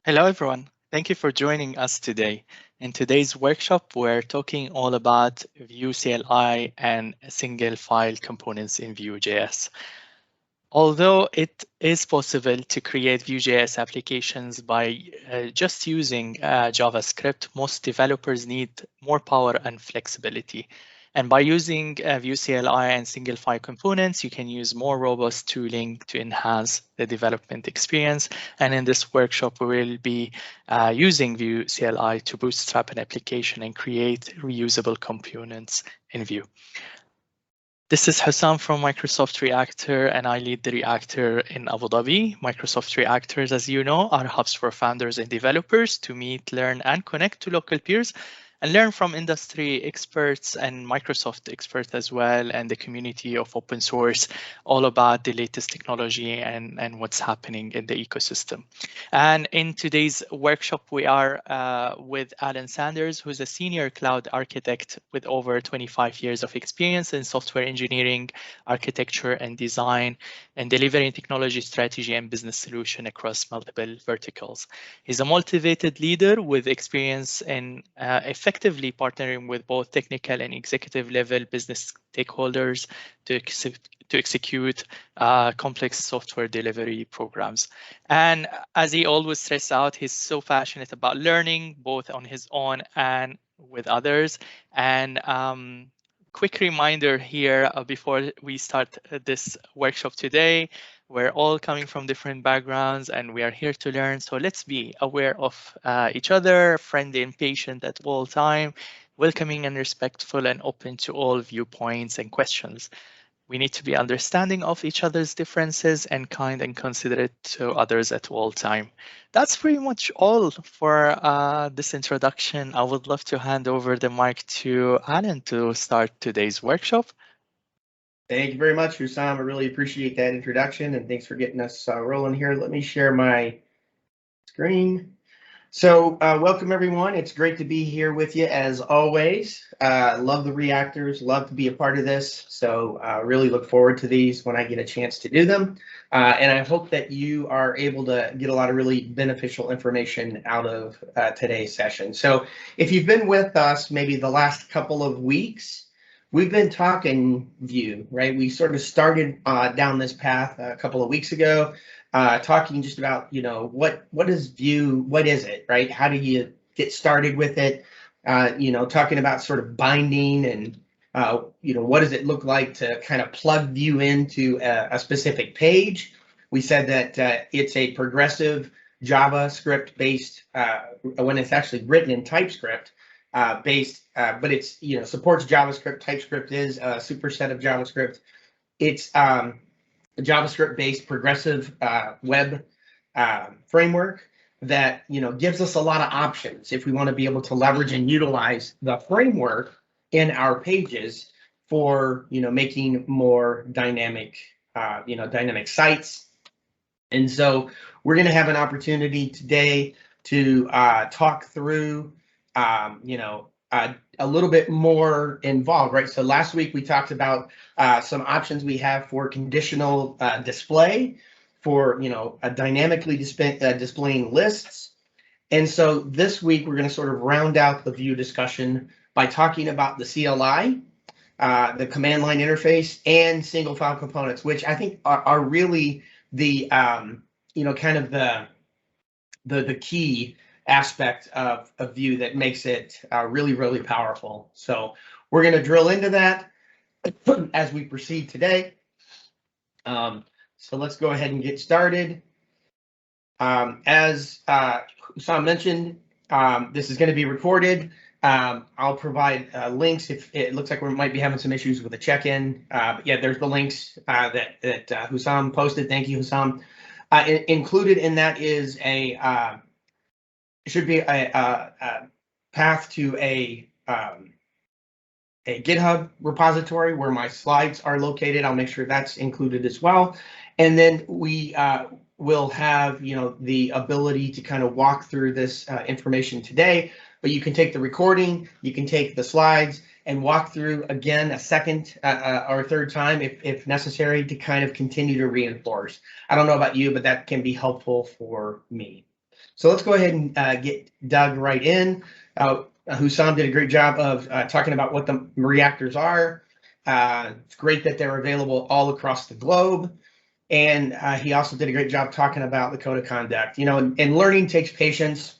Hello, everyone. Thank you for joining us today. In today's workshop, we're talking all about Vue CLI and single file components in Vue.js. Although it is possible to create Vue.js applications by just using JavaScript, most developers need more power and flexibility. And by using Vue CLI and single file components, you can use more robust tooling to enhance the development experience. And in this workshop, we will be using Vue CLI to bootstrap an application and create reusable components in Vue. This is Hussam from Microsoft Reactor, and I lead the Reactor in Abu Dhabi. Microsoft Reactors, as you know, are hubs for founders and developers to meet, learn, and connect to local peers and learn from industry experts and Microsoft experts as well, and the community of open source, all about the latest technology and what's happening in the ecosystem. And in today's workshop, we are with Alan Sanders, who's a senior cloud architect with over 25 years of experience in software engineering, architecture, and design, and delivering technology strategy and business solution across multiple verticals. He's a motivated leader with experience in effectively partnering with both technical and executive level business stakeholders to execute complex software delivery programs. And as he always stresses out, he's so passionate about learning both on his own and with others. And quick reminder here before we start this workshop today, we're all coming from different backgrounds and we are here to learn. So let's be aware of each other, friendly and patient at all time, welcoming and respectful and open to all viewpoints and questions. We need to be understanding of each other's differences and kind and considerate to others at all time. That's pretty much all for this introduction. I would love to hand over the mic to Alan to start today's workshop. Thank you very much, Hussam. I really appreciate that introduction, and thanks for getting us rolling here. Let me share my screen. So welcome, everyone. It's great to be here with you, as always. Love the reactors, love to be a part of this. So really look forward to these when I get a chance to do them. And I hope that you are able to get a lot of really beneficial information out of today's session. So if you've been with us maybe the last couple of weeks, we've been talking Vue, right? We sort of started down this path a couple of weeks ago, talking just about, what is Vue, what is it, right? How do you get started with it? Talking about sort of binding and, what does it look like to kind of plug Vue into a specific page? We said that it's a progressive JavaScript based, when it's actually written in Typescript, based, but it's, supports JavaScript. TypeScript is a superset of JavaScript. It's a JavaScript-based progressive web framework that, gives us a lot of options if we want to be able to leverage and utilize the framework in our pages for, making more dynamic, dynamic sites. And so we're going to have an opportunity today to talk through a little bit more involved, right? So last week we talked about some options we have for conditional display, for dynamically displaying lists. And so this week we're going to sort of round out the Vue discussion by talking about the CLI, the command line interface, and single file components, which I think are really the kind of the key aspect of Vue that makes it really, really powerful. So we're going to drill into that as we proceed today. So let's go ahead and get started. As Hussam mentioned, this is going to be recorded. I'll provide links if it looks like we might be having some issues with the check-in. But yeah, there's the links that Hussam posted. Thank you, Hussam. Included in that is should be a path to a GitHub repository where my slides are located. I'll make sure that's included as well. And then we will have, the ability to kind of walk through this information today, but you can take the recording, you can take the slides and walk through again a second or a third time if necessary to kind of continue to reinforce. I don't know about you, but that can be helpful for me. So let's go ahead and get dug right in. Hussam did a great job of talking about what the reactors are. It's great that they're available all across the globe. And he also did a great job talking about the code of conduct. You know, and learning takes patience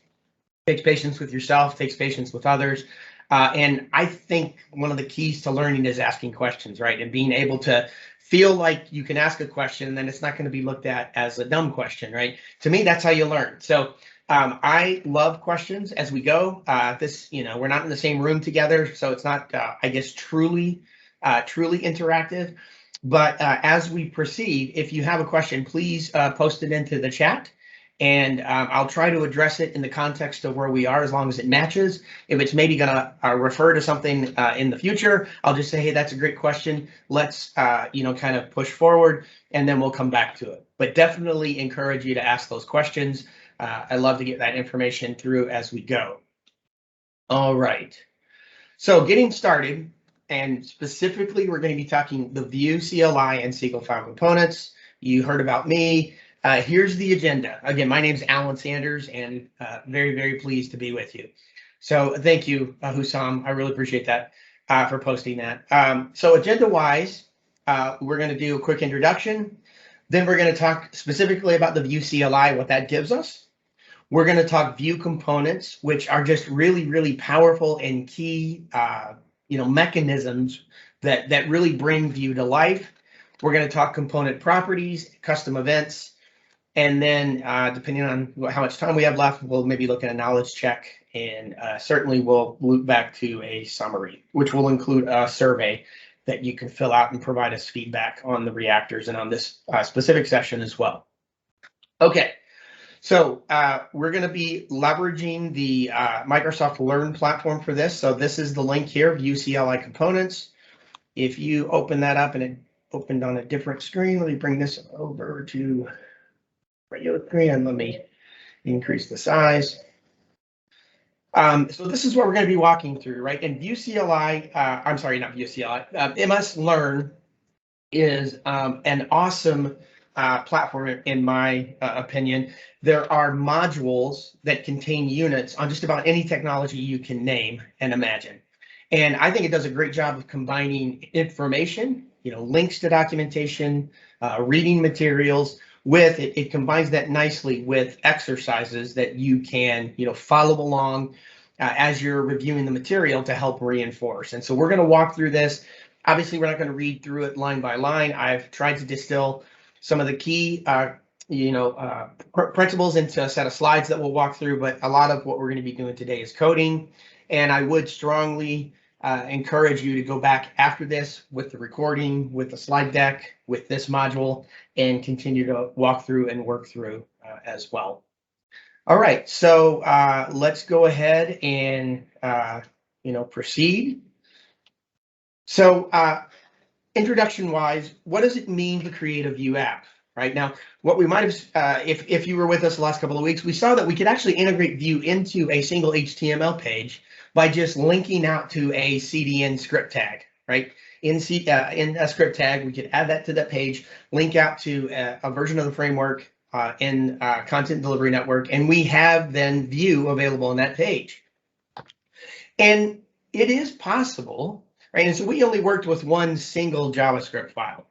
with yourself, takes patience with others. And I think one of the keys to learning is asking questions, right? And being able to feel like you can ask a question and then it's not going to be looked at as a dumb question, right? To me, that's how you learn. So I love questions as we go. We're not in the same room together, so it's not, I guess, truly interactive. But as we proceed, if you have a question, please post it into the chat. And I'll try to address it in the context of where we are, as long as it matches. If it's maybe going to refer to something in the future, I'll just say, hey, that's a great question. Let's, kind of push forward, and then we'll come back to it. But definitely encourage you to ask those questions. I love to get that information through as we go. All right. So getting started, and specifically, we're going to be talking the Vue CLI and single file components. You heard about me. Here's the agenda. Again, my name's Alan Sanders, and very, very pleased to be with you. So thank you, Hussam. I really appreciate that for posting that. So agenda-wise, we're going to do a quick introduction. Then we're going to talk specifically about the Vue CLI, what that gives us. We're going to talk Vue components, which are just really, really powerful and key, mechanisms that really bring Vue to life. We're going to talk component properties, custom events, and then depending on how much time we have left, we'll maybe look at a knowledge check, and certainly we'll loop back to a summary, which will include a survey that you can fill out and provide us feedback on the reactors and on this specific session as well. Okay. So we're going to be leveraging the Microsoft Learn platform for this. So this is the link here, Vue CLI components. If you open that up and it opened on a different screen, let me bring this over to regular screen and let me increase the size. So this is what we're going to be walking through, right? And Vue CLI, I'm sorry, not Vue CLI, MS Learn is an awesome platform, in my opinion. There are modules that contain units on just about any technology you can name and imagine. And I think it does a great job of combining information, links to documentation, reading materials with it. It combines that nicely with exercises that you can, follow along as you're reviewing the material to help reinforce. And so we're going to walk through this. Obviously, we're not going to read through it line by line. I've tried to distill some of the key, principles into a set of slides that we'll walk through, but a lot of what we're going to be doing today is coding. And I would strongly encourage you to go back after this with the recording, with the slide deck, with this module, and continue to walk through and work through as well. All right, so let's go ahead and proceed. So introduction-wise, what does it mean to create a Vue app? Right now, what we might have, if you were with us the last couple of weeks, we saw that we could actually integrate Vue into a single HTML page by just linking out to a CDN script tag, right? In a script tag, we could add that to that page, link out to a version of the framework in Content Delivery Network, and we have then Vue available on that page. And it is possible, right? And so we only worked with one single JavaScript file.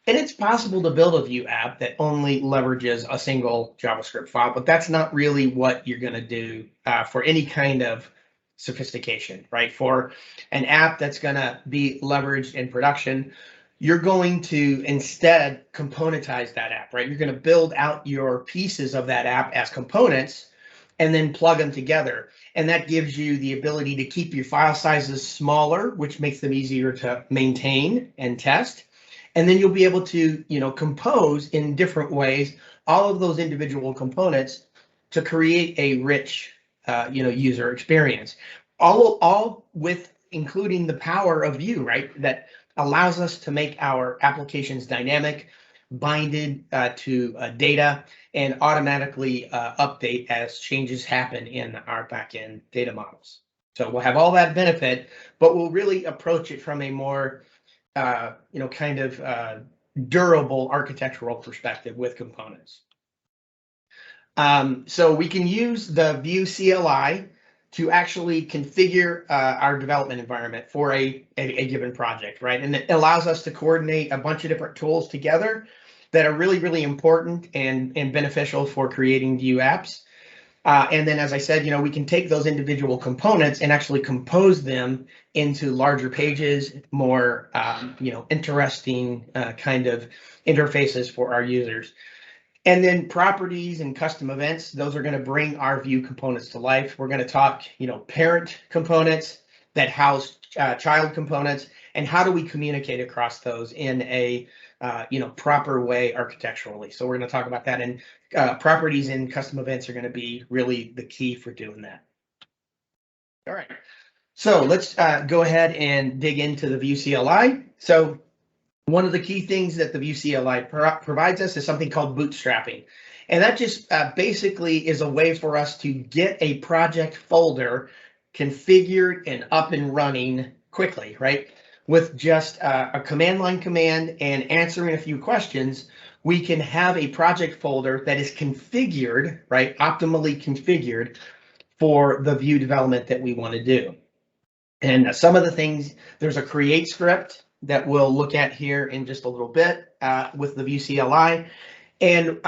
And it's possible to build a Vue app that only leverages a single JavaScript file, but that's not really what you're going to do for any kind of sophistication, right? For an app that's going to be leveraged in production, you're going to instead componentize that app, right? You're going to build out your pieces of that app as components and then plug them together. And that gives you the ability to keep your file sizes smaller, which makes them easier to maintain and test. And then you'll be able to, compose in different ways all of those individual components to create a rich, user experience. All with including the power of Vue, right? That allows us to make our applications dynamic, binded to data, and automatically update as changes happen in our backend data models. So we'll have all that benefit, but we'll really approach it from a more durable architectural perspective with components. So we can use the Vue CLI to actually configure our development environment for a given project, right? And it allows us to coordinate a bunch of different tools together that are really, really important and beneficial for creating Vue apps. And then, as I said, we can take those individual components and actually compose them into larger pages, more, interesting kind of interfaces for our users. And then properties and custom events, those are going to bring our Vue components to life. We're going to talk, parent components that house child components, and how do we communicate across those in a proper way architecturally. So we're going to talk about that, and properties and custom events are going to be really the key for doing that. All right, so let's go ahead and dig into the Vue CLI. So one of the key things that the Vue CLI provides us is something called bootstrapping. And that just basically is a way for us to get a project folder configured and up and running quickly, right? With just a command line command and answering a few questions, we can have a project folder that is configured, right? Optimally configured for the Vue development that we want to do. And some of the things, there's a create script that we'll look at here in just a little bit with the Vue CLI. And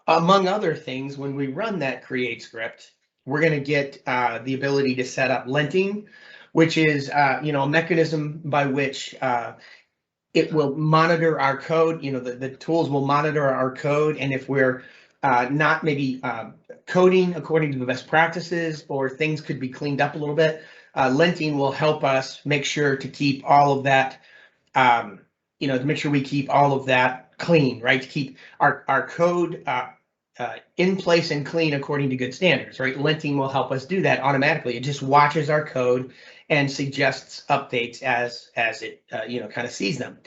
among other things, when we run that create script, we're going to get the ability to set up linting, which is a mechanism by which it will monitor our code. The tools will monitor our code, and if we're not maybe coding according to the best practices, or things could be cleaned up a little bit, linting will help us make sure to keep all of that, to make sure we keep all of that clean, right? To keep our code in place and clean according to good standards, right? Linting will help us do that automatically. It just watches our code and suggests updates as it kind of sees them.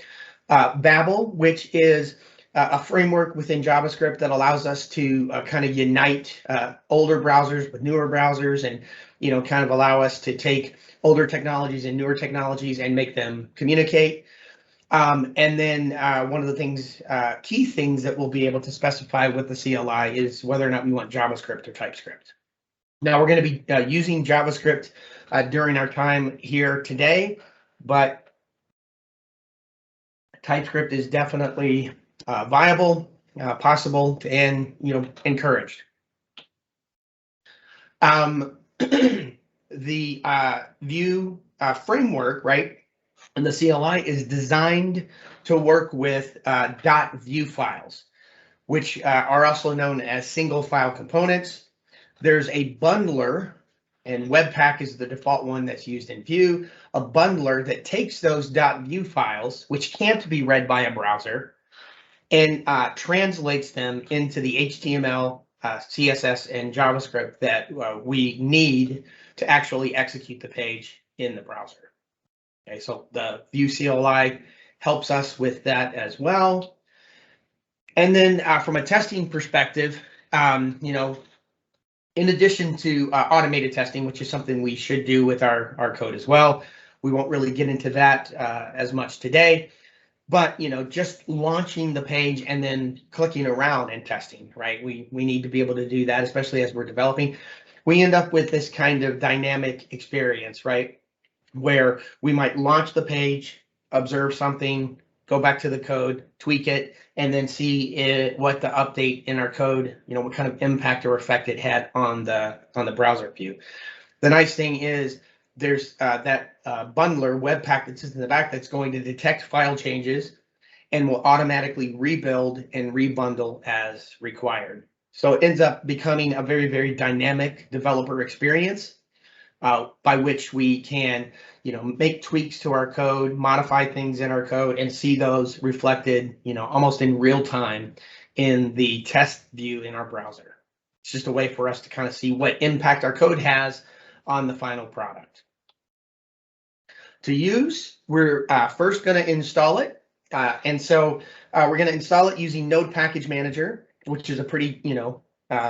Babel, which is a framework within JavaScript that allows us to kind of unite older browsers with newer browsers, and kind of allow us to take older technologies and newer technologies and make them communicate. And then one of the things, key things that we'll be able to specify with the CLI is whether or not we want JavaScript or Typescript. Now, we're going to be using JavaScript during our time here today, but Typescript is definitely viable, possible, and encouraged. The Vue framework, right, and the CLI is designed to work with .vue files, which are also known as single file components. There's a bundler, and Webpack is the default one that's used in Vue, a bundler that takes those .vue files, which can't be read by a browser, and translates them into the HTML, CSS, and JavaScript that we need to actually execute the page in the browser. Okay, so the Vue CLI helps us with that as well. And then from a testing perspective, in addition to automated testing, which is something we should do with our code as well, we won't really get into that as much today. But just launching the page and then clicking around and testing, right? We need to be able to do that, especially as we're developing. We end up with this kind of dynamic experience, right? Where we might launch the page, observe something, go back to the code, tweak it, and then see what the update in our code, what kind of impact or effect it had on the browser view. The nice thing is there's that bundler Webpack that sits in the back that's going to detect file changes and will automatically rebuild and rebundle as required. So it ends up becoming a very, very dynamic developer experience by which we can, make tweaks to our code, modify things in our code, and see those reflected, almost in real time in the test view in our browser. It's just a way for us to kind of see what impact our code has on the final product. To use, we're first going to install it. And so we're going to install it using Node Package Manager, which is a pretty,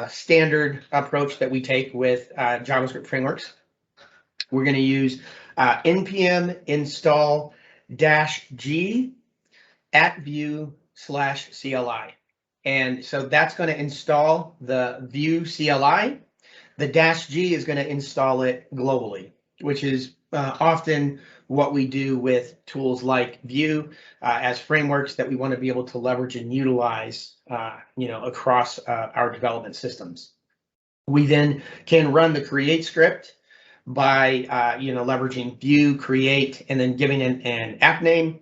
standard approach that we take with JavaScript frameworks. We're going to use npm install -g @vue/CLI. And so that's going to install the Vue CLI. The -G is going to install it globally, which is often what we do with tools like Vue as frameworks that we want to be able to leverage and utilize, across our development systems. We then can run the create script by, leveraging Vue create and then giving an app name.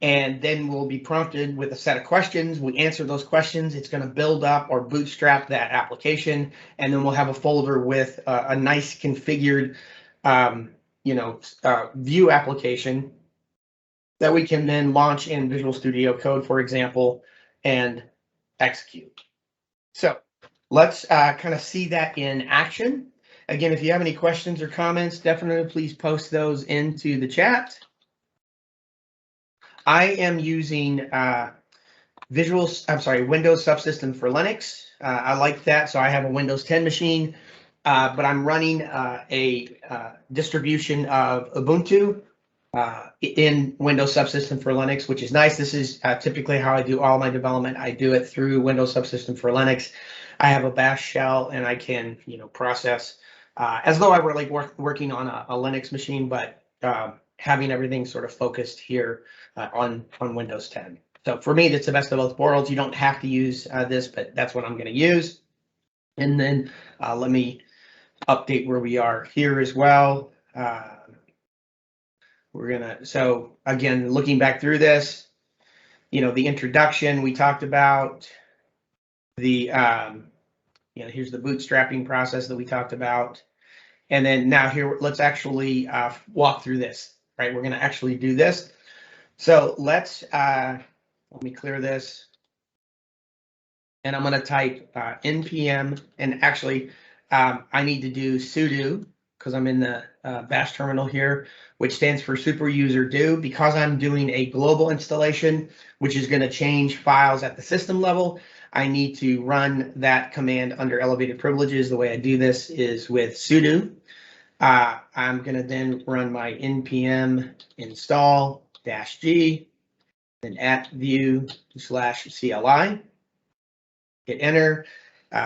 And then we'll be prompted with a set of questions. We answer those questions. It's going to build up or bootstrap that application. And then we'll have a folder with a nice configured, Vue application that we can then launch in Visual Studio Code, for example, and execute. So let's kind of see that in action. Again, if you have any questions or comments, definitely please post those into the chat. I am using Windows Subsystem for Linux. I like that, so I have a Windows 10 machine, but I'm running a distribution of Ubuntu in Windows Subsystem for Linux, which is nice. This is typically how I do all my development. I do it through Windows Subsystem for Linux. I have a bash shell, and I can, process as though I were like working on a Linux machine, but having everything sort of focused here on Windows 10. So for me, that's the best of both worlds. You don't have to use this, but that's what I'm going to use. And then let me update where we are here as well. So again, looking back through this, the introduction we talked about, the here's the bootstrapping process that we talked about. And then now here, let's actually walk through this, right? We're going to actually do this. So let me clear this. And I'm going to type npm, and actually I need to do sudo because I'm in the bash terminal here, which stands for super user do, because I'm doing a global installation, which is going to change files at the system level. I need to run that command under elevated privileges. The way I do this is with sudo. I'm going to then run my npm install -g, then @vue/CLI. Hit enter.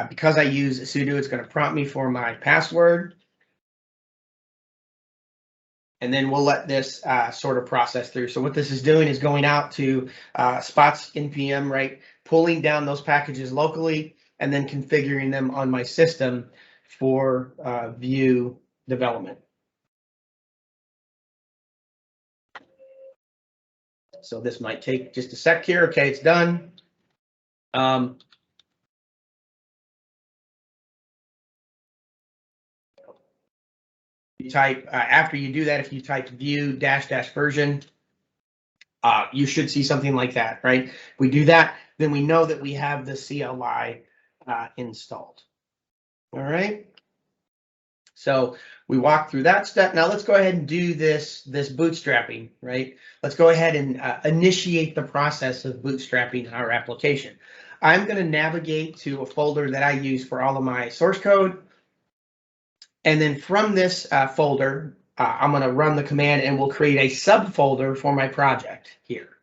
Because I use sudo, it's going to prompt me for my password. And then we'll let this sort of process through. So what this is doing is going out to Spot's npm, right? Pulling down those packages locally and then configuring them on my system for Vue development. So this might take just a sec here. Okay, it's done. You type after you do that, if you type Vue -- version, you should see something like that, right? If we do that, then we know that we have the CLI installed. All right. So we walk through that step. Now let's go ahead and do this bootstrapping, right? Let's go ahead and initiate the process of bootstrapping our application. I'm going to navigate to a folder that I use for all of my source code. And then from this folder, I'm going to run the command and we'll create a subfolder for my project here.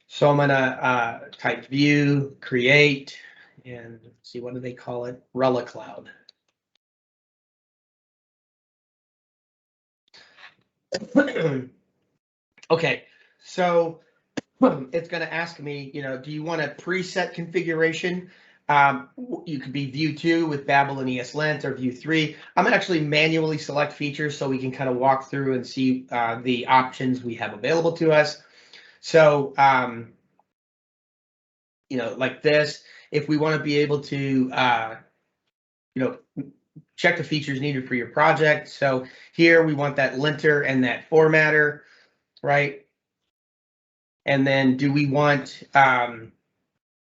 So I'm going to type Vue create, and let's see, what do they call it? Relic Cloud. Okay, so it's going to ask me, do you want a preset configuration? You could be Vue 2 with Babel and ESLint, or Vue 3. I'm going to actually manually select features so we can kind of walk through and see the options we have available to us. So, like this, if we want to be able to, check the features needed for your project. So here we want that linter and that formatter, right? And then do we want,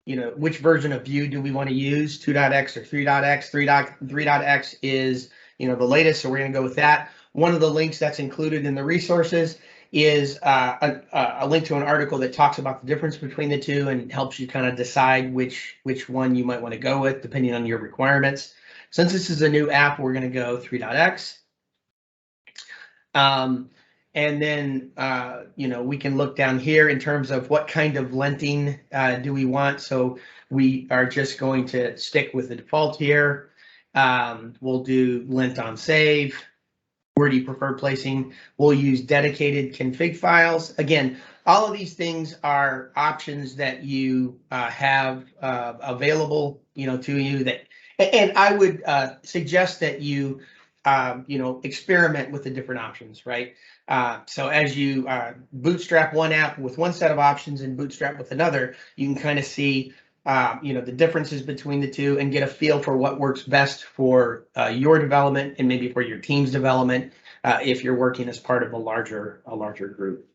which version of Vue do we want to use, 2.x or 3.x? 3.x is, the latest, so we're going to go with that. One of the links that's included in the resources is a link to an article that talks about the difference between the two and helps you kind of decide which one you might want to go with depending on your requirements. Since this is a new app, we're going to go 3.x. And then, we can look down here in terms of what kind of linting do we want. So we are just going to stick with the default here. We'll do lint on save. Where do you prefer placing? We'll use dedicated config files. Again, all of these things are options that you have available, to you. And I would suggest that you, experiment with the different options, right? So as you bootstrap one app with one set of options and bootstrap with another, you can kind of see the differences between the two and get a feel for what works best for your development and maybe for your team's development if you're working as part of a larger group.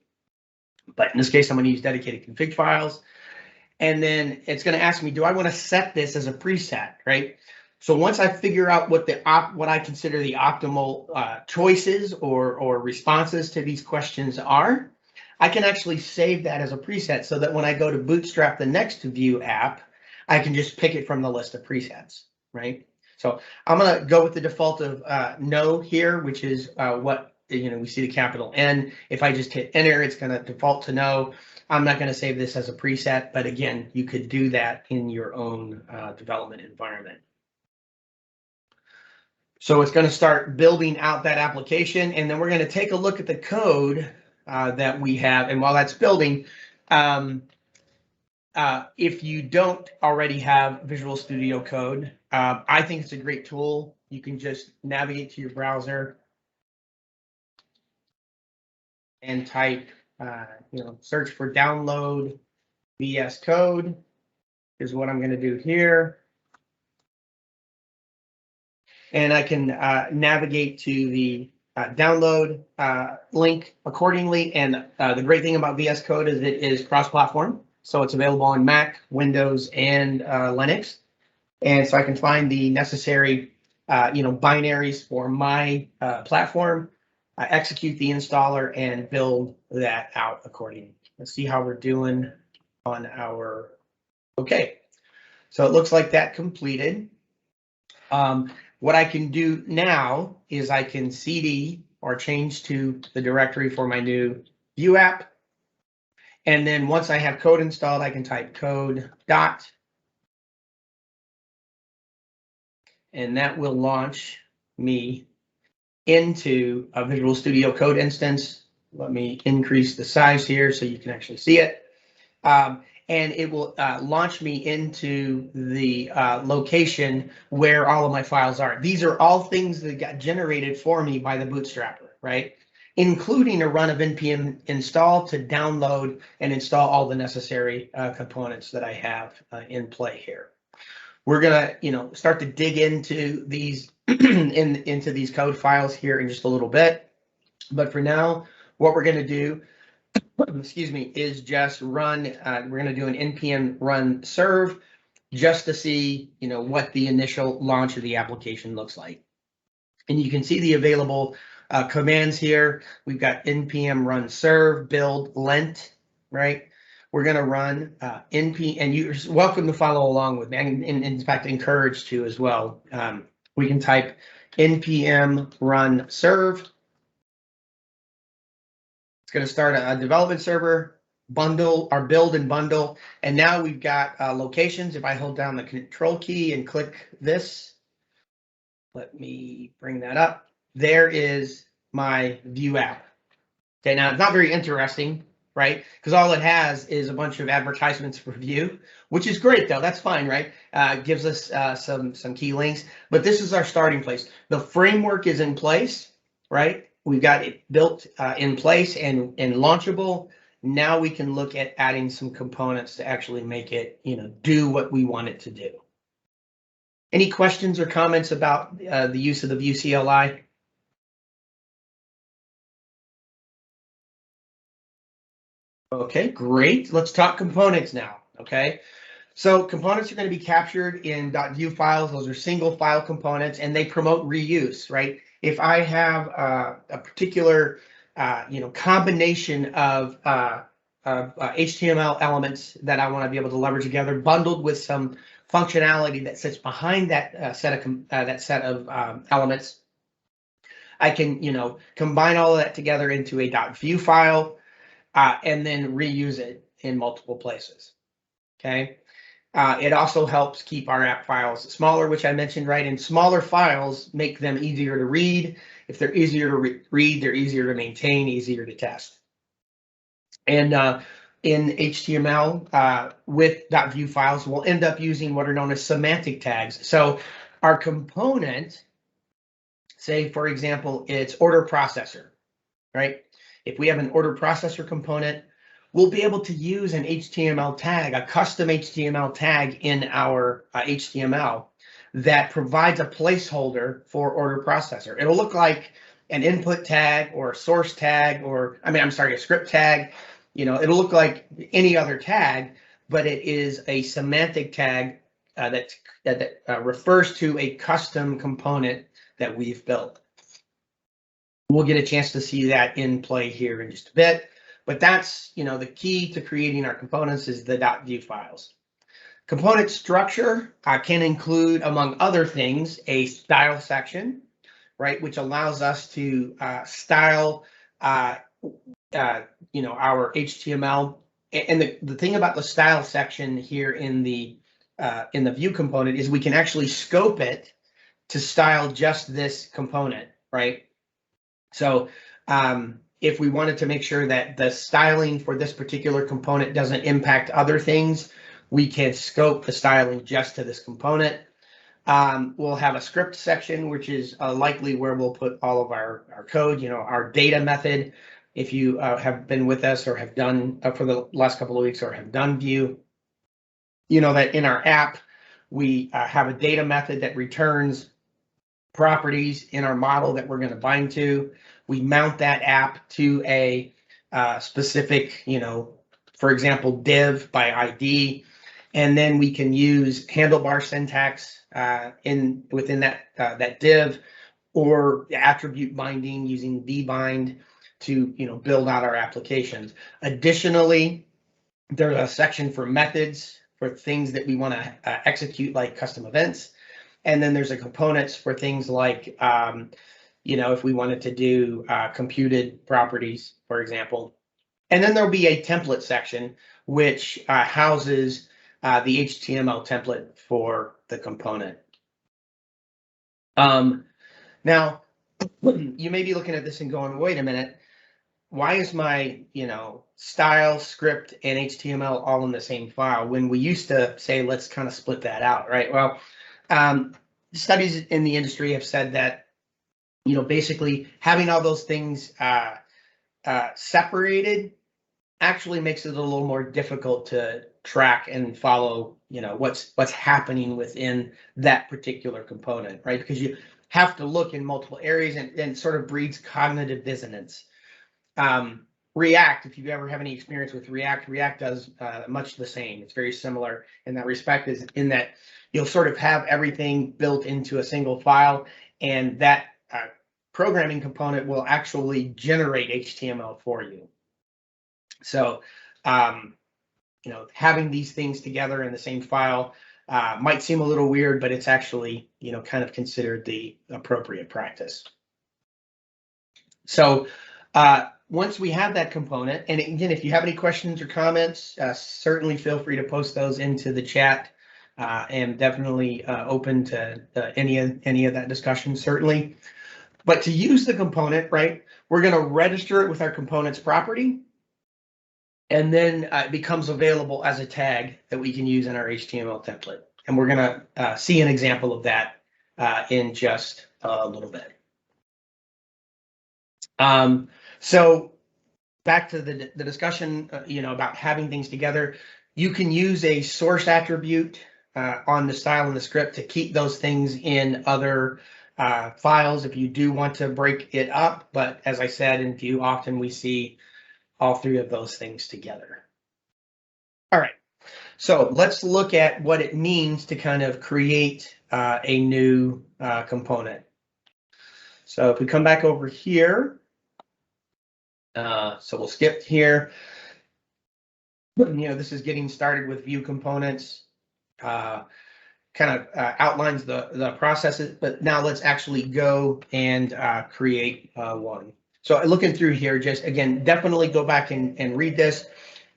But in this case, I'm going to use dedicated config files. And then it's going to ask me, do I want to set this as a preset, right? So once I figure out what I consider the optimal choices or responses to these questions are, I can actually save that as a preset so that when I go to bootstrap the next Vue app, I can just pick it from the list of presets, right? So I'm going to go with the default of no here, which is what, we see the capital N. If I just hit enter, it's going to default to no. I'm not going to save this as a preset, but again, you could do that in your own development environment. So it's going to start building out that application, and then we're going to take a look at the code that we have. And while that's building, if you don't already have Visual Studio Code, I think it's a great tool. You can just navigate to your browser and type, search for download VS Code is what I'm going to do here. And I can navigate to the download link accordingly. And the great thing about VS Code is it is cross-platform. So it's available on Mac, Windows, and Linux. And so I can find the necessary, binaries for my platform, execute the installer, and build that out accordingly. Let's see how we're doing on our, okay. So it looks like that completed. What I can do now is I can cd or change to the directory for my new Vue app. And then once I have code installed, I can type code dot, and that will launch me into a Visual Studio Code instance. Let me increase the size here so you can actually see it. And it will launch me into the location where all of my files are. These are all things that got generated for me by the Bootstrapper, right? Including a run of npm install to download and install all the necessary components that I have in play here. We're gonna, start to dig into these into these code files here in just a little bit. But for now, what we're gonna do, excuse me, is just run, we're going to do an npm run serve just to see, what the initial launch of the application looks like. And you can see the available commands here. We've got npm run serve, build, lint, right? We're going to run npm, and you're welcome to follow along with me, and in fact, encouraged to as well. We can type npm run serve. It's going to start a development server, bundle, our build and bundle. And now we've got locations. If I hold down the control key and click this, let me bring that up. There is my Vue app. Okay, now it's not very interesting, right? Because all it has is a bunch of advertisements for Vue, which is great though. That's fine, right? Gives us some key links. But this is our starting place. The framework is in place, right? We've got it built in place and launchable. Now we can look at adding some components to actually make it, do what we want it to do. Any questions or comments about the use of the Vue CLI? Okay, great. Let's talk components now. Okay, so components are going to be captured in .vue files. Those are single file components, and they promote reuse, right? If I have a particular, combination of HTML elements that I want to be able to leverage together, bundled with some functionality that sits behind that set of elements, I can, combine all of that together into a .vue file and then reuse it in multiple places. Okay. It also helps keep our app files smaller, which I mentioned, right? And smaller files make them easier to read. If they're easier to read, they're easier to maintain, easier to test. And in HTML with .vue files, we'll end up using what are known as semantic tags. So our component, say, for example, it's order processor, right? If we have an order processor component, we'll be able to use an HTML tag, a custom HTML tag in our HTML that provides a placeholder for order processor. It'll look like an input tag or a source tag, or a script tag. It'll look like any other tag, but it is a semantic tag that refers to a custom component that we've built. We'll get a chance to see that in play here in just a bit, but that's, the key to creating our components is the .vue files. Component structure can include, among other things, a style section, right, which allows us to style, our HTML. And the thing about the style section here in the Vue component is we can actually scope it to style just this component, right? So if we wanted to make sure that the styling for this particular component doesn't impact other things, we can scope the styling just to this component. We'll have a script section, which is likely where we'll put all of our code, our data method. If you have been with us or have done for the last couple of weeks or have done Vue, that in our app, we have a data method that returns properties in our model that we're going to bind to. We mount that app to a specific, for example, div by ID, and then we can use handlebar syntax within that div, or attribute binding using vbind to build out our applications. Additionally, there's a section for methods for things that we want to execute, like custom events. And then there's a components for things like, if we wanted to do computed properties, for example. And then there'll be a template section, which houses the HTML template for the component. Now, you may be looking at this and going, wait a minute, why is my, style, script, and HTML all in the same file when we used to say, let's kind of split that out, right? Well, studies in the industry have said that, basically having all those things separated actually makes it a little more difficult to track and follow, what's happening within that particular component, right? Because you have to look in multiple areas and sort of breeds cognitive dissonance. React, if you ever have any experience with React does much the same. It's very similar in that respect, is in that you'll sort of have everything built into a single file, and that programming component will actually generate HTML for you. So, having these things together in the same file might seem a little weird, but it's actually, kind of considered the appropriate practice. So, once we have that component, and again, if you have any questions or comments, certainly feel free to post those into the chat. And definitely open to any of that discussion, certainly. But to use the component, right, we're going to register it with our component's property, and then it becomes available as a tag that we can use in our HTML template. And we're going to see an example of that in just a little bit. So back to the discussion, about having things together. You can use a source attribute on the style and the script to keep those things in other files if you do want to break it up. But as I said, in Vue, often we see all three of those things together. All right, so let's look at what it means to kind of create a new component. So if we come back over here, so we'll skip here. This is getting started with Vue components. Kind of outlines the processes, but now let's actually go and create one. So looking through here, just again, definitely go back and read this.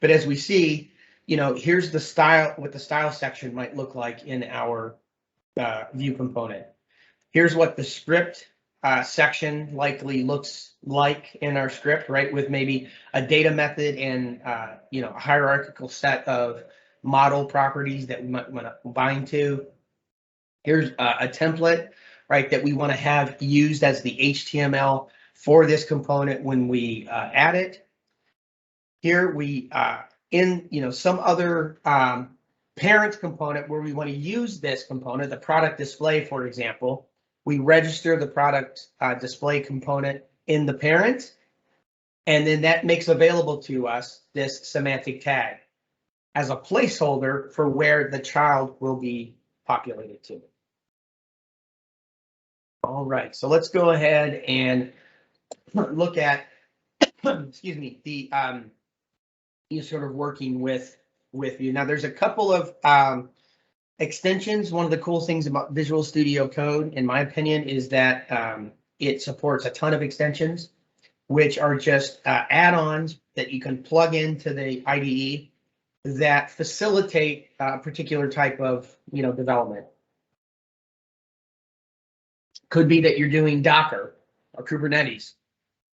But as we see, here's the style, what the style section might look like in our Vue component. Here's what the script section likely looks like in our script, right? With maybe a data method and a hierarchical set of model properties that we might want to bind to. Here's a template, right, that we want to have used as the HTML for this component when we add it. Here we in some other parent component where we want to use this component, the product display, for example, we register the product display component in the parent, and then that makes available to us this semantic tag as a placeholder for where the child will be populated to. All right, so let's go ahead and look at, excuse me, the sort of working with you. Now, there's a couple of extensions. One of the cool things about Visual Studio Code, in my opinion, is that it supports a ton of extensions, which are just add-ons that you can plug into the IDE that facilitate a particular type of development. Could be that you're doing Docker or Kubernetes.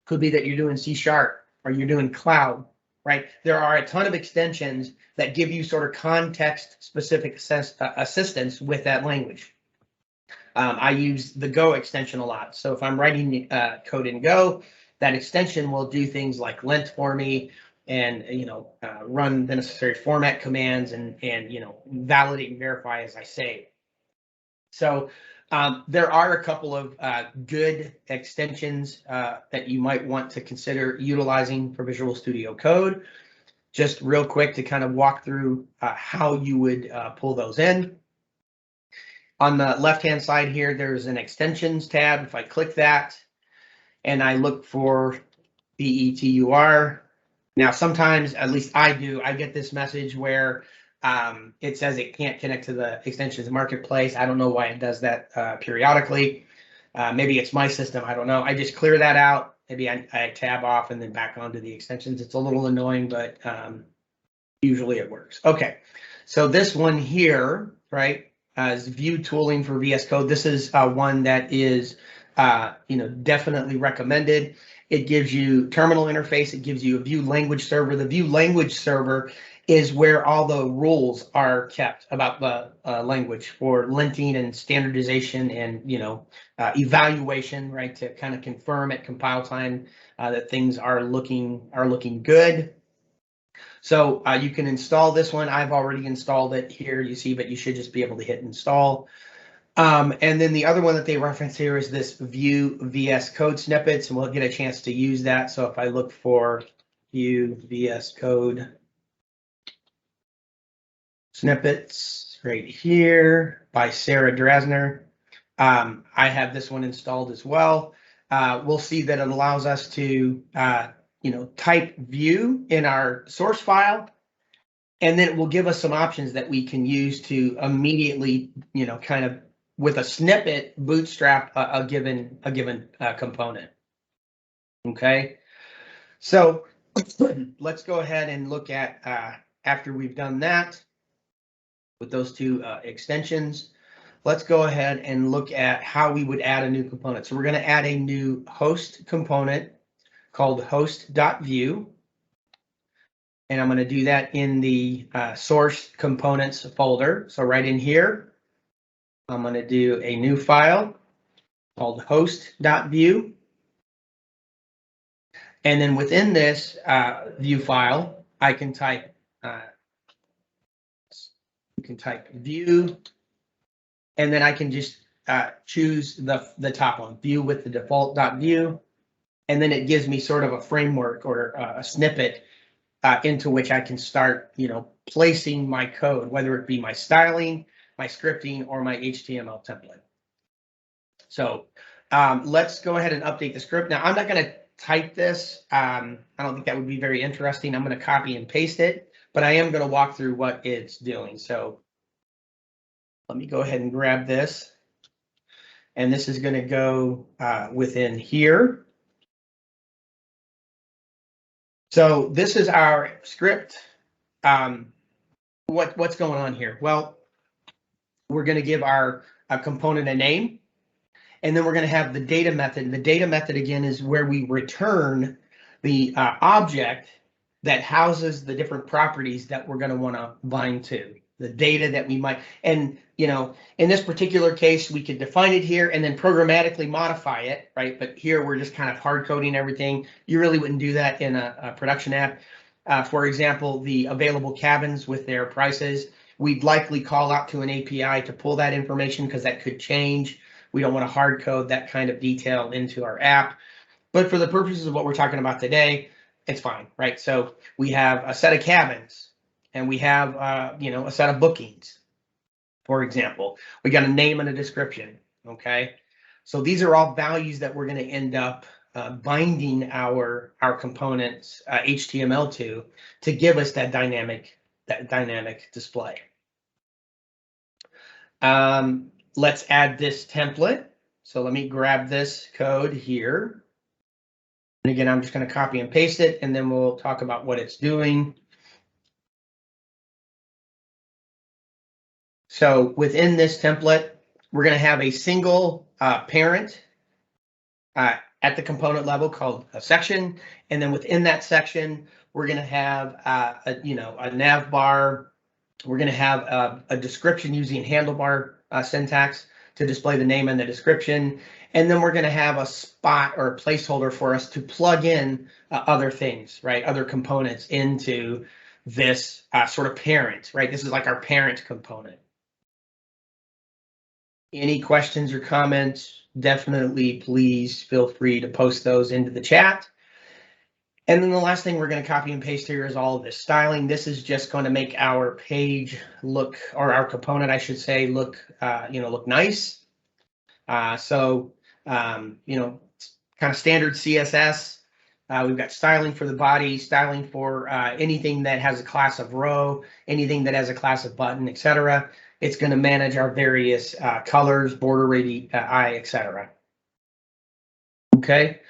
Could be that you're doing C# or you're doing cloud, right? There are a ton of extensions that give you sort of context-specific assistance with that language. I use the Go extension a lot. So if I'm writing code in Go, that extension will do things like lint for me and run the necessary format commands and validate and verify as I say. So there are a couple of good extensions that you might want to consider utilizing for Visual Studio Code. Just real quick to kind of walk through how you would pull those in. On the left-hand side here, there's an extensions tab. If I click that and I look for BETUR, now sometimes, at least I do, I get this message where it says it can't connect to the extensions marketplace. I don't know why it does that periodically. Maybe it's my system. I don't know. I just clear that out. Maybe I tab off and then back onto the extensions. It's a little annoying, but usually it works. Okay, so this one here, right, is Vue tooling for VS Code. This is one that is definitely recommended. It gives you terminal interface. It gives you a Vue language server. The Vue language server is where all the rules are kept about the language for linting and standardization and evaluation, right, to kind of confirm at compile time that things are looking good. So you can install this one. I've already installed it here, you see, but you should just be able to hit install. And then the other one that they reference here is this Vue VS Code Snippets, and we'll get a chance to use that. So if I look for Vue VS Code Snippets right here by Sarah Drasner, I have this one installed as well. We'll see that it allows us to type Vue in our source file, and then it will give us some options that we can use to immediately, kind of with a snippet, bootstrap a given component. Okay, so let's go ahead and look at after we've done that with those two extensions. Let's go ahead and look at how we would add a new component. So we're going to add a new host component called host.vue. And I'm going to do that in the source components folder. So right in here, I'm going to do a new file called host.vue. And then within this Vue file, I can type Vue, and then I can just choose the top one, Vue with the default .vue, and then it gives me sort of a framework or a snippet into which I can start, placing my code, whether it be my styling, my scripting, or my HTML template. So let's go ahead and update the script. Now, I'm not going to type this. I don't think that would be very interesting. I'm going to copy and paste it, but I am going to walk through what it's doing. So let me go ahead and grab this. And this is going to go within here. So this is our script. what's going on here? Well, we're going to give our component a name, and then we're going to have the data method. And the data method, again, is where we return the object that houses the different properties that we're going to want to bind to, the data that we might. And, you know, in this particular case, we could define it here and then programmatically modify it, right? But here we're just kind of hard coding everything. You really wouldn't do that in a production app. For example, the available cabins with their prices, we'd likely call out to an API to pull that information because that could change. We don't want to hard code that kind of detail into our app. But for the purposes of what we're talking about today, it's fine, right? So we have a set of cabins and we have, you know, a set of bookings, for example. We got a name and a description, okay? So these are all values that we're going to end up binding our components HTML to give us that dynamic display. Let's add this template. So let me grab this code here. And again, I'm just going to copy and paste it, and then we'll talk about what it's doing. So within this template, we're going to have a single parent at the component level called a section. And then within that section, we're going to have a nav bar. We're going to have a description using handlebar syntax to display the name and the description. And then we're going to have a spot or a placeholder for us to plug in other things, right? Other components into this sort of parent, right? This is like our parent component. Any questions or comments? Definitely, please feel free to post those into the chat. And then the last thing we're going to copy and paste here is all of this styling. This is just going to make our page look, or our component, I should say, look, look nice. Kind of standard CSS. We've got styling for the body, styling for anything that has a class of row, anything that has a class of button, etc. It's going to manage our various colors, border radii, etc. Okay.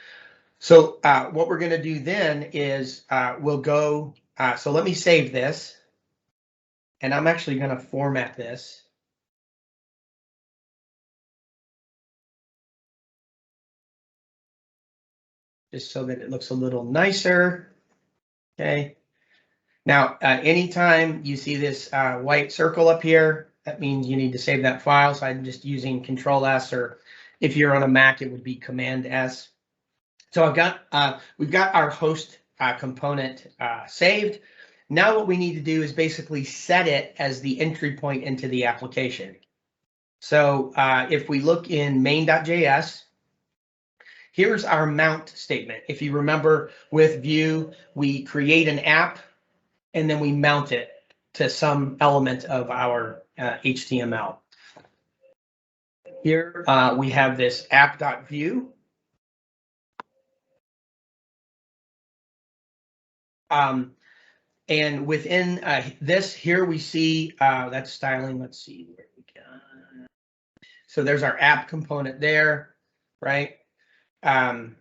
So what we're going to do then is we'll go. So let me save this. And I'm actually going to format this. Just so that it looks a little nicer. Okay. Now, anytime you see this white circle up here, that means you need to save that file. So I'm just using Control S, or if you're on a Mac, it would be Command S. So we've got our host component saved. Now what we need to do is basically set it as the entry point into the application. So if we look in main.js, here's our mount statement. If you remember with Vue, we create an app and then we mount it to some element of our HTML. Here we have this app.vue. And within this, here we see that's styling. Let's see where we go. So there's our app component there, right? And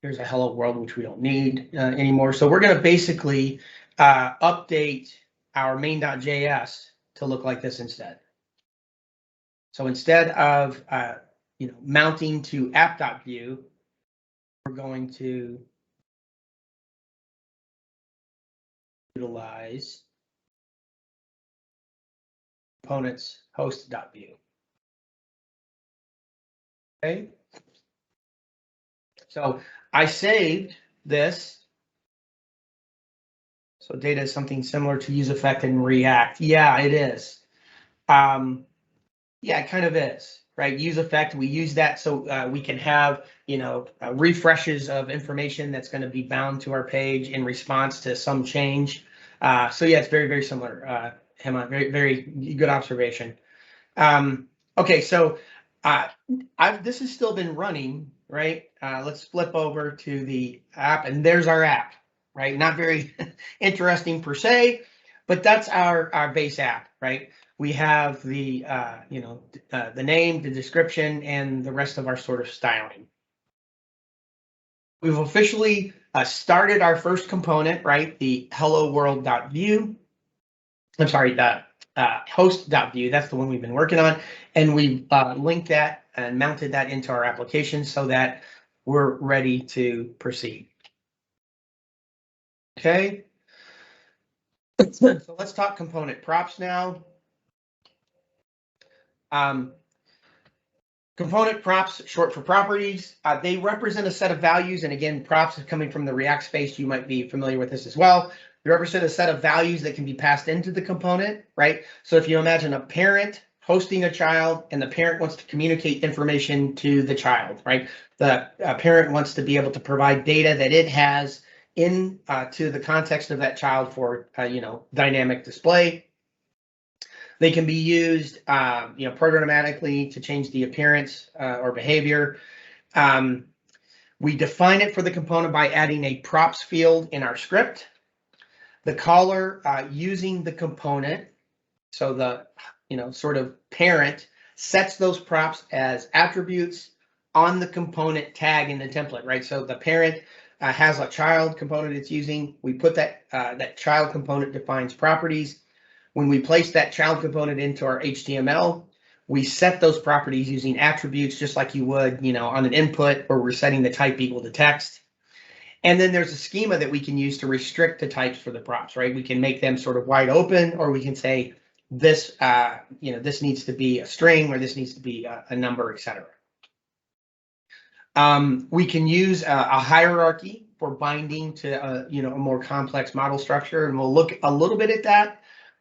here's a hello world, which we don't need anymore. So we're going to basically update our main.js to look like this instead. So instead of mounting to app.vue, we're going to utilize components host.vue. Okay. So I saved this. So data is something similar to use effect in React. Yeah, it is. Yeah, it kind of is, right? Use effect, we use that so we can have, refreshes of information that's going to be bound to our page in response to some change. So yeah, it's very, very similar. Hema, very, very good observation. Okay, so this has still been running, right? Let's flip over to the app, and there's our app, right? Not very interesting per se, but that's our base app, right? We have the the name, the description, and the rest of our sort of styling. We've officially started our first component, right? The hello world.vue. I'm sorry, the host.vue. That's the one we've been working on. And we linked that and mounted that into our application so that we're ready to proceed. Okay. So let's talk component props now. Component props, short for properties, they represent a set of values. And again, props is coming from the React space. You might be familiar with this as well. They represent a set of values that can be passed into the component, right? So if you imagine a parent hosting a child and the parent wants to communicate information to the child, right? The parent wants to be able to provide data that it has in to the context of that child for, dynamic display. They can be used, programmatically to change the appearance or behavior. We define it for the component by adding a props field in our script. The caller using the component, so the sort of parent sets those props as attributes on the component tag in the template, right? So the parent has a child component it's using. We put that child component defines properties. When we place that child component into our HTML, we set those properties using attributes, just like you would, on an input where we're setting the type equal to text. And then there's a schema that we can use to restrict the types for the props, right? We can make them sort of wide open, or we can say this, this needs to be a string, or this needs to be a number, etc. We can use a hierarchy for binding to a more complex model structure, and we'll look a little bit at that.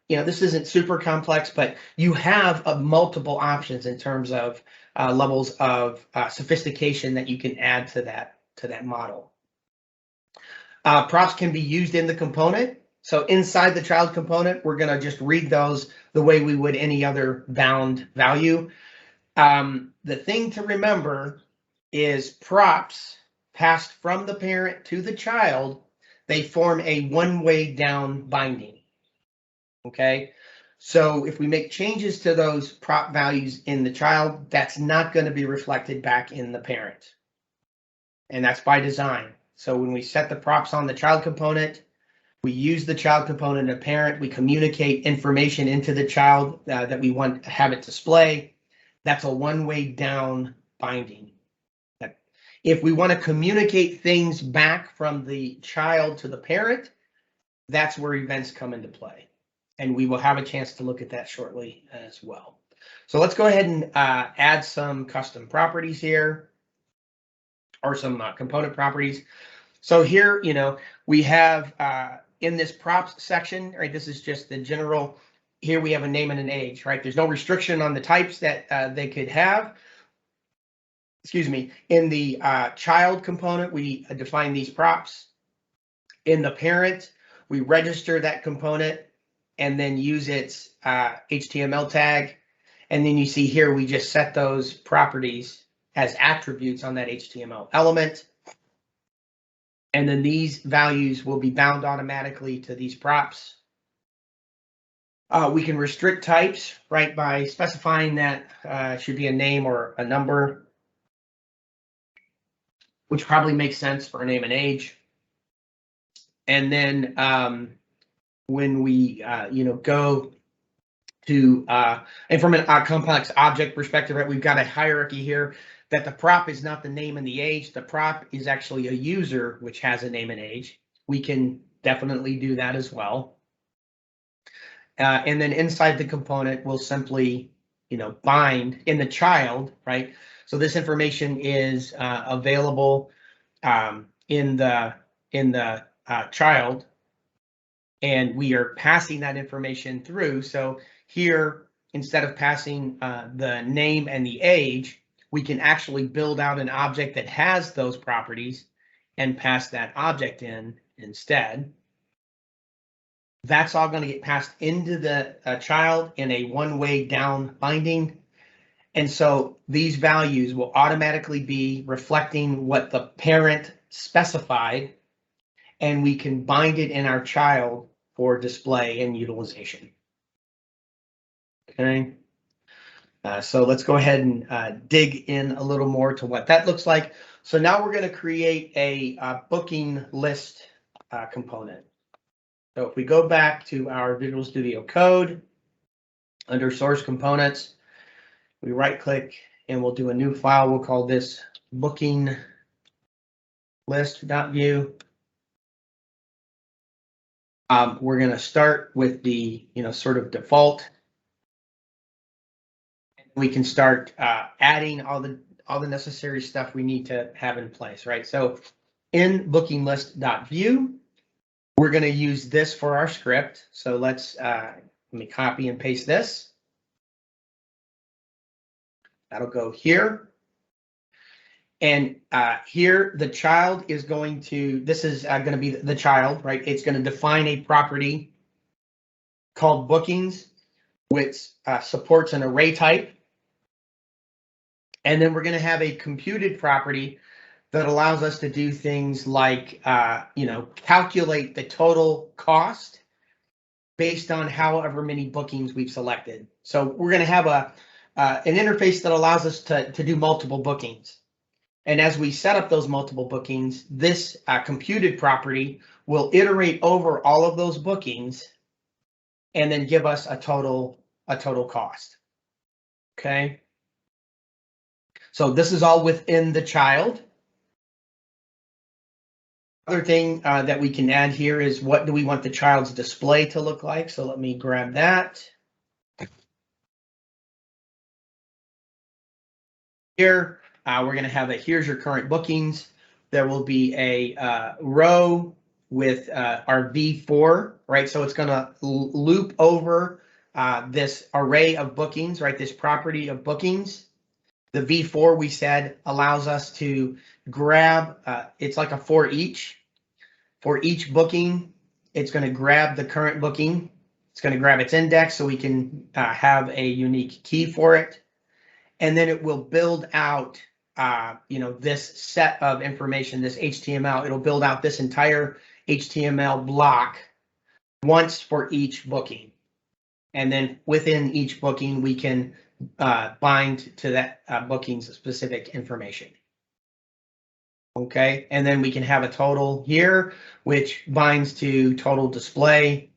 This isn't super complex, but you have multiple options in terms of levels of sophistication that you can add to that model. Props can be used in the component. So inside the child component, we're going to just read those the way we would any other bound value. The thing to remember is props passed from the parent to the child, they form a one-way down binding. Okay, so if we make changes to those prop values in the child, that's not going to be reflected back in the parent. And that's by design. So when we set the props on the child component, we use the child component of parent, we communicate information into the child that we want to have it display. That's a one-way down binding. If we want to communicate things back from the child to the parent, that's where events come into play. And we will have a chance to look at that shortly as well. So let's go ahead and add some custom properties here, or some component properties. So here, we have in this props section, right? This is just the general. Here we have a name and an age, right? There's no restriction on the types that they could have. Excuse me. In the child component, we define these props. In the parent, we register that component and then use its HTML tag. And then you see here, we just set those properties as attributes on that HTML element. And then these values will be bound automatically to these props. We can restrict types, right, by specifying that should be a name or a number, which probably makes sense for a name and age. And then when we, go to, and from a complex object perspective, right, we've got a hierarchy here that the prop is not the name and the age. The prop is actually a user, which has a name and age. We can definitely do that as well. And then inside the component, we'll simply, bind in the child, right? So this information is available in the child, and we are passing that information through. So here, instead of passing the name and the age, we can actually build out an object that has those properties and pass that object in instead. That's all going to get passed into the child in a one-way down binding. And so these values will automatically be reflecting what the parent specified, and we can bind it in our child for display and utilization. Okay. So let's go ahead and dig in a little more to what that looks like. So now we're going to create a booking list component. So if we go back to our Visual Studio Code, under source components, we right click and we'll do a new file. We'll call this booking list.vue. We're going to start with the sort of default. We can start adding all the necessary stuff we need to have in place, right? So in booking list.vue, we're going to use this for our script. So let me copy and paste this. That'll go here. And here the child is going to, this is going to be the child, right? It's going to define a property called bookings, which supports an array type. And then we're going to have a computed property that allows us to do things like, calculate the total cost based on however many bookings we've selected. So we're going to have an interface that allows us to do multiple bookings. And as we set up those multiple bookings, this computed property will iterate over all of those bookings and then give us a total cost. Okay. So this is all within the child. Other thing that we can add here is what do we want the child's display to look like? So let me grab that. Here, we're going to have here's your current bookings. There will be a row with our V4, right? So it's going to loop over this array of bookings, right? This property of bookings. The V4 we said allows us to grab, it's like a for each. For each booking, it's going to grab the current booking. It's going to grab its index so we can have a unique key for it. And then it will build out, this set of information, this HTML. It'll build out this entire HTML block once for each booking. And then within each booking, we can bind to that booking's specific information. Okay, and then we can have a total here, which binds to total display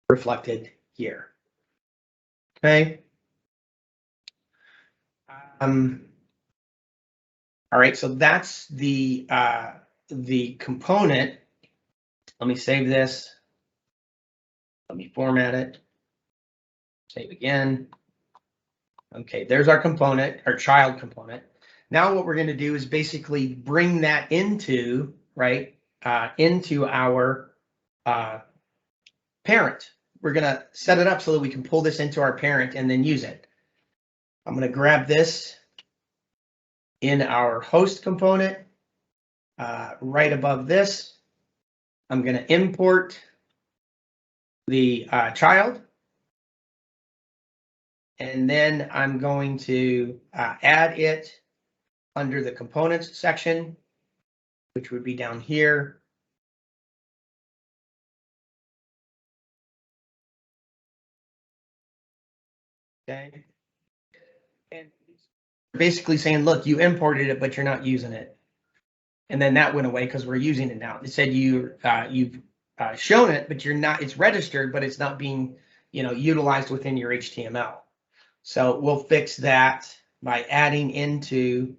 reflected here. Okay. All right, so that's the component. Let me save this. Let me format it. Save again. Okay, there's our component, our child component. Now what we're going to do is basically bring that into, right, into our parent. We're going to set it up so that we can pull this into our parent and then use it. I'm going to grab this in our host component right above this. I'm going to import the child. And then I'm going to add it under the components section, which would be down here. Okay. And basically saying, look, you imported it, but you're not using it. And then that went away because we're using it now. It said you've shown it, but you're not, it's registered, but it's not being, utilized within your HTML. So we'll fix that by adding into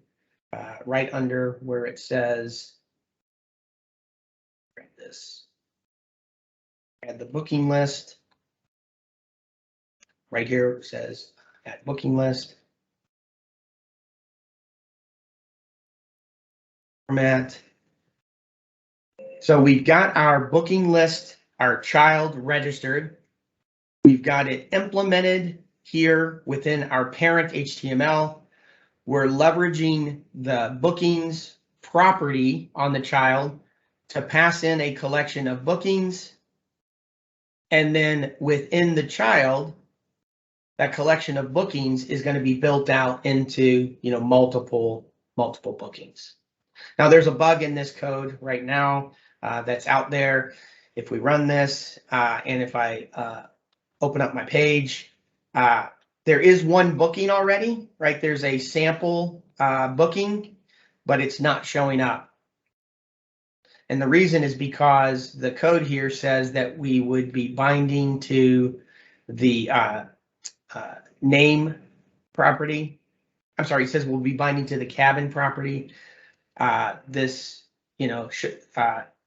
right under where it says, this, add the booking list. Right here it says add booking list. Format. So we've got our booking list, our child registered. We've got it implemented here within our parent HTML. We're leveraging the bookings property on the child to pass in a collection of bookings. And then within the child, that collection of bookings is going to be built out into, multiple bookings. Now there's a bug in this code right now that's out there. If we run this and if I open up my page, there is one booking already, right? There's a sample booking but it's not showing up. And the reason is because the code here says that we would be binding to the name property. I'm sorry, it says we'll be binding to the cabin property. This, should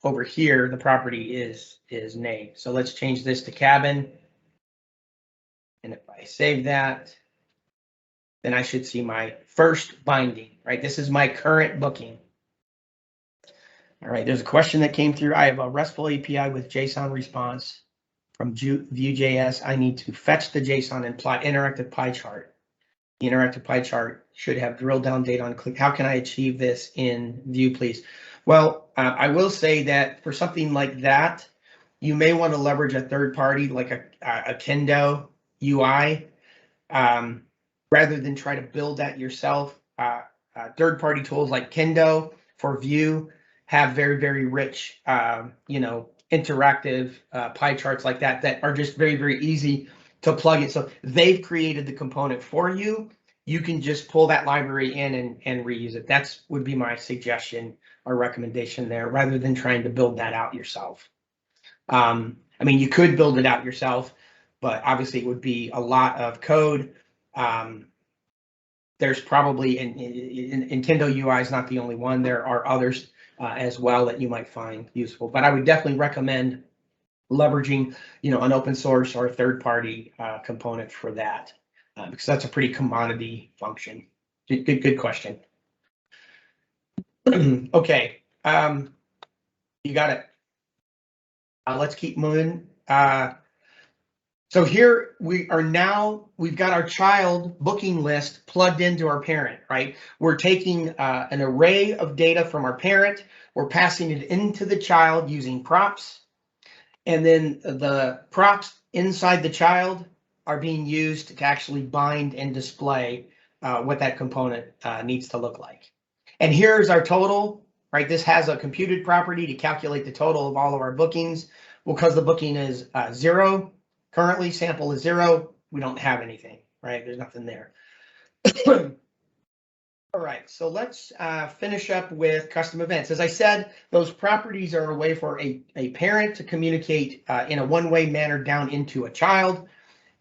over here, the property is name. So let's change this to cabin. And if I save that, then I should see my first binding, right? This is my current booking. All right, there's a question that came through. I have a RESTful API with JSON response from Vue.js. I need to fetch the JSON and plot interactive pie chart. The interactive pie chart should have drill down data on click. How can I achieve this in Vue, please? Well, I will say that for something like that, you may want to leverage a third party like a Kendo UI rather than try to build that yourself. Third party tools like Kendo for Vue have very, very rich, interactive pie charts like that are just very, very easy to plug in. So they've created the component for you. You can just pull that library in and reuse it. That's would be my suggestion or recommendation there, rather than trying to build that out yourself. I mean, you could build it out yourself, but obviously it would be a lot of code. There's probably, Nintendo UI is not the only one. There are others as well that you might find useful, but I would definitely recommend leveraging, an open source or a third-party component for that, because that's a pretty commodity function. Good question. Okay, you got it. Let's keep moving. So here we've got our child booking list plugged into our parent, right? We're taking an array of data from our parent, we're passing it into the child using props, and then the props inside the child are being used to actually bind and display what that component needs to look like. And here's our total, right? This has a computed property to calculate the total of all of our bookings. Well, because the booking is 0, currently sample is 0, we don't have anything, right? There's nothing there. All right, so let's finish up with custom events. As I said, those properties are a way for a parent to communicate in a one-way manner down into a child.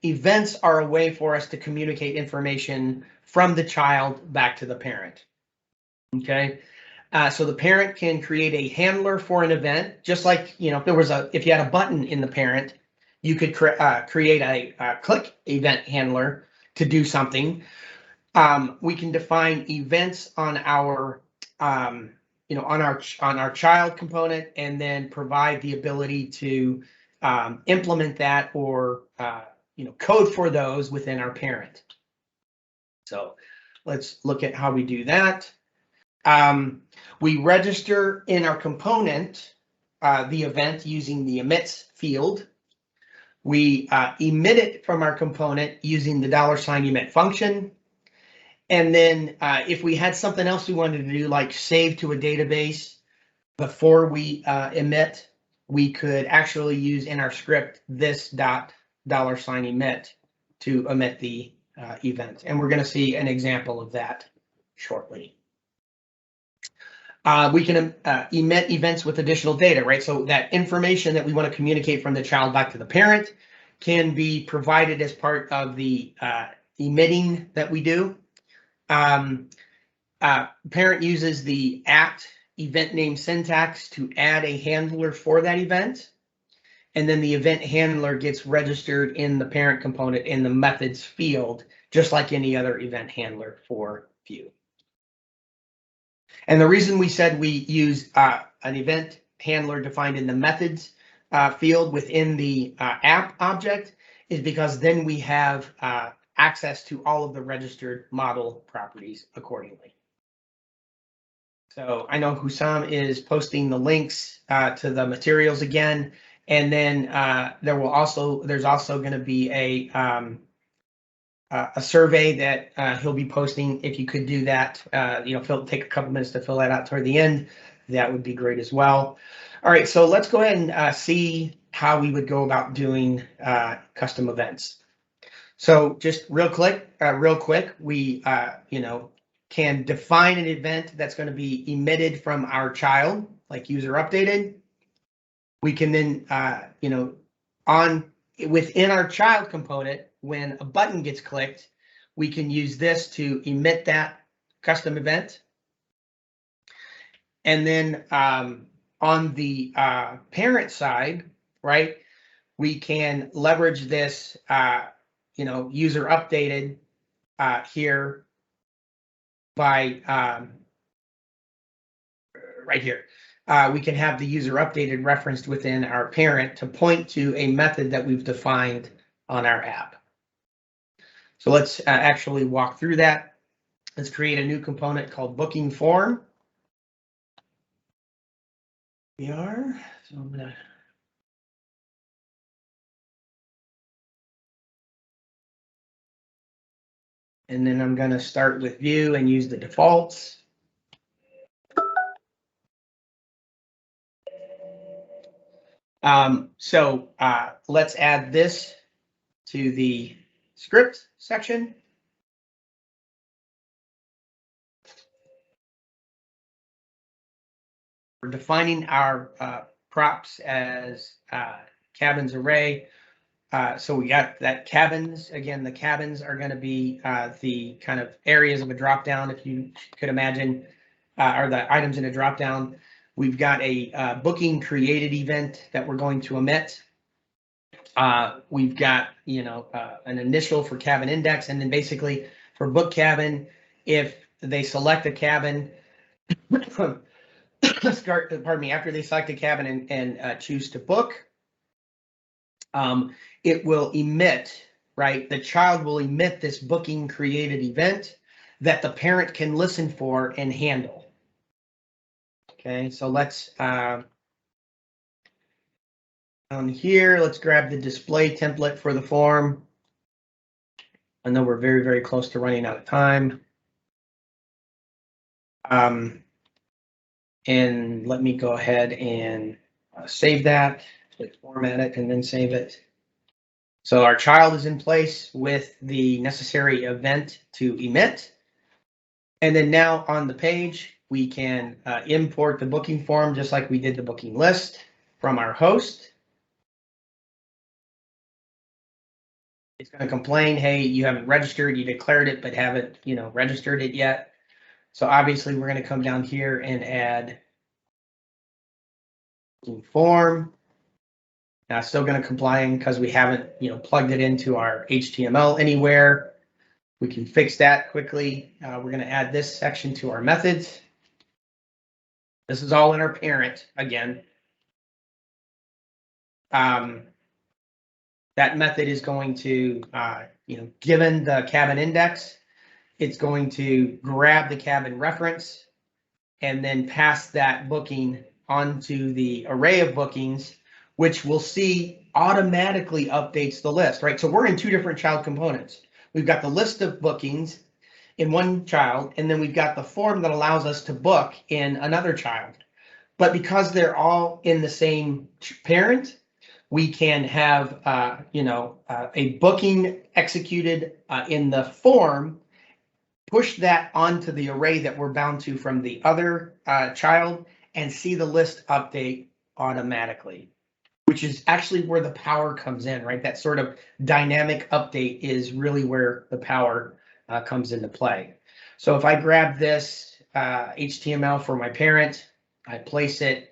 Events are a way for us to communicate information from the child back to the parent. Okay, so the parent can create a handler for an event, just like, if you had a button in the parent, you could create a click event handler to do something. We can define events on our, on our child component, and then provide the ability to implement that or code for those within our parent. So let's look at how we do that. We register in our component the event using the emits field. We emit it from our component using the $emit function. And then if we had something else we wanted to do, like save to a database before we emit, we could actually use in our script this $emit to emit the event. And we're going to see an example of that shortly. We can emit events with additional data, right? So that information that we want to communicate from the child back to the parent can be provided as part of the emitting that we do. Parent uses the @event name syntax to add a handler for that event. And then the event handler gets registered in the parent component in the methods field, just like any other event handler for Vue. And the reason we said we use an event handler defined in the methods field within the app object is because then we have access to all of the registered model properties accordingly. So I know Hussam is posting the links to the materials again, and then there's also going to be a survey that he'll be posting. If you could do that, take a couple minutes to fill that out toward the end, that would be great as well. All right, so let's go ahead and see how we would go about doing custom events. So just real quick, we can define an event that's going to be emitted from our child, like user updated. We can then, within our child component, when a button gets clicked, we can use this to emit that custom event. And then on the parent side, right, we can leverage this, user updated here by right here. We can have the user updated referenced within our parent to point to a method that we've defined on our app. So let's actually walk through that. Let's create a new component called booking form. We are, so I'm gonna. And then I'm gonna start with Vue and use the defaults. Let's add this to the script section. We're defining our props as cabins array. So we got that cabins. Again, the cabins are going to be the kind of areas of a dropdown, if you could imagine, or the items in a dropdown. We've got a booking created event that we're going to emit. We've got, an initial for cabin index, and then basically for book cabin, if they select a cabin, after they select a cabin and choose to book, it will emit, right? The child will emit this booking created event that the parent can listen for and handle. Okay, so let's down here, let's grab the display template for the form. I know we're very, very close to running out of time. And let me go ahead and save that, format it, and then save it. So our child is in place with the necessary event to emit. And then now on the page, we can import the booking form just like we did the booking list from our host. It's going to complain, hey, you haven't registered, you declared it, but haven't, registered it yet. So obviously we're going to come down here and add form. Now still going to comply because we haven't, plugged it into our HTML anywhere. We can fix that quickly. We're going to add this section to our methods. This is all in our parent again. That method is going to, given the cabin index, it's going to grab the cabin reference and then pass that booking onto the array of bookings, which we'll see automatically updates the list, right? So we're in two different child components. We've got the list of bookings in one child, and then we've got the form that allows us to book in another child. But because they're all in the same parent, we can have, a booking executed in the form, push that onto the array that we're bound to from the other child, and see the list update automatically, which is actually where the power comes in, right? That sort of dynamic update is really where the power comes into play. So if I grab this HTML for my parent, I place it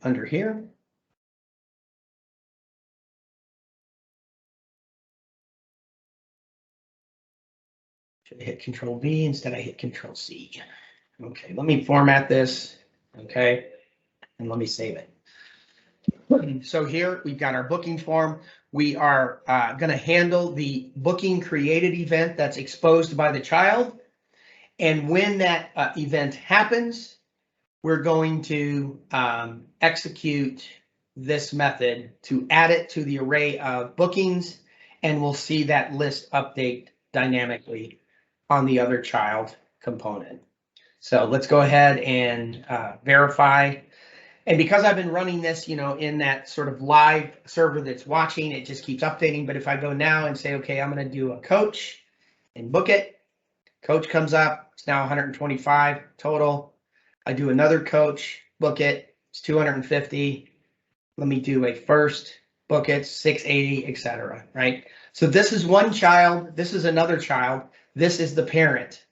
under here. Should I hit Control V? Instead I hit Control C. Okay, let me format this, okay, and let me save it. So here we've got our booking form. We are going to handle the booking created event that's exposed by the child. And when that event happens, we're going to execute this method to add it to the array of bookings, and we'll see that list update dynamically on the other child component. So let's go ahead and verify. And because I've been running this, in that sort of live server that's watching, it just keeps updating. But if I go now and say, okay, I'm going to do a coach, and book it. Coach comes up, it's now 125 total. I do another coach, book it, it's 250. Let me do a first, book it, 680, etc. Right? So this is one child, this is another child, this is the parent.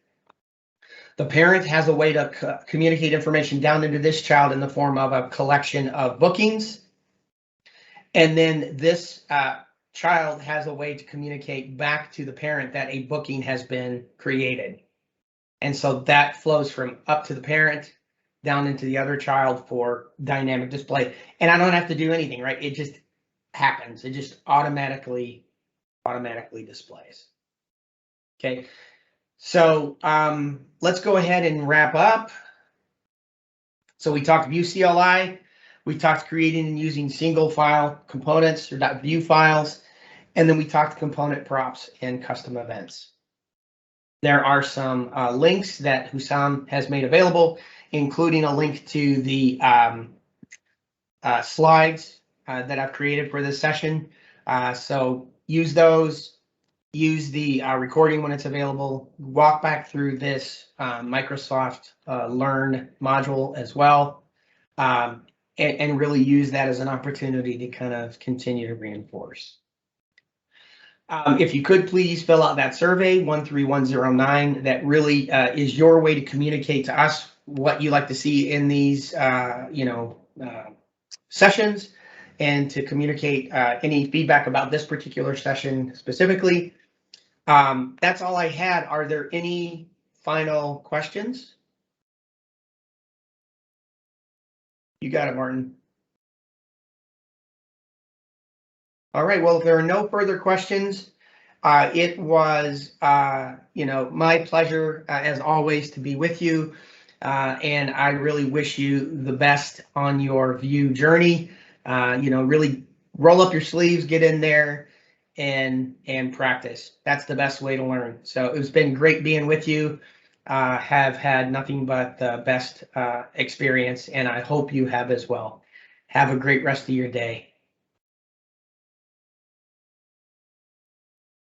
The parent has a way to communicate information down into this child in the form of a collection of bookings. And then this child has a way to communicate back to the parent that a booking has been created. And so that flows from up to the parent down into the other child for dynamic display. And I don't have to do anything, right? It just happens. It just automatically displays. Okay. So let's go ahead and wrap up. So we talked Vue CLI. We talked creating and using single file components or .vue files. And then we talked component props and custom events. There are some links that Hussam has made available, including a link to the slides that I've created for this session. So use those, use the recording when it's available, walk back through this Microsoft Learn module as well, and really use that as an opportunity to kind of continue to reinforce. If you could please fill out that survey 13109, that really is your way to communicate to us what you like to see in these sessions, and to communicate any feedback about this particular session specifically. That's all I had. Are there any final questions? You got it, Martin. All right, well, if there are no further questions, it was, my pleasure, as always, to be with you. And I really wish you the best on your Vue journey. Really roll up your sleeves, get in there, and practice. That's the best way to learn. So it's been great being with you. Have had nothing but the best experience, and I hope you have as well. Have a great rest of your day.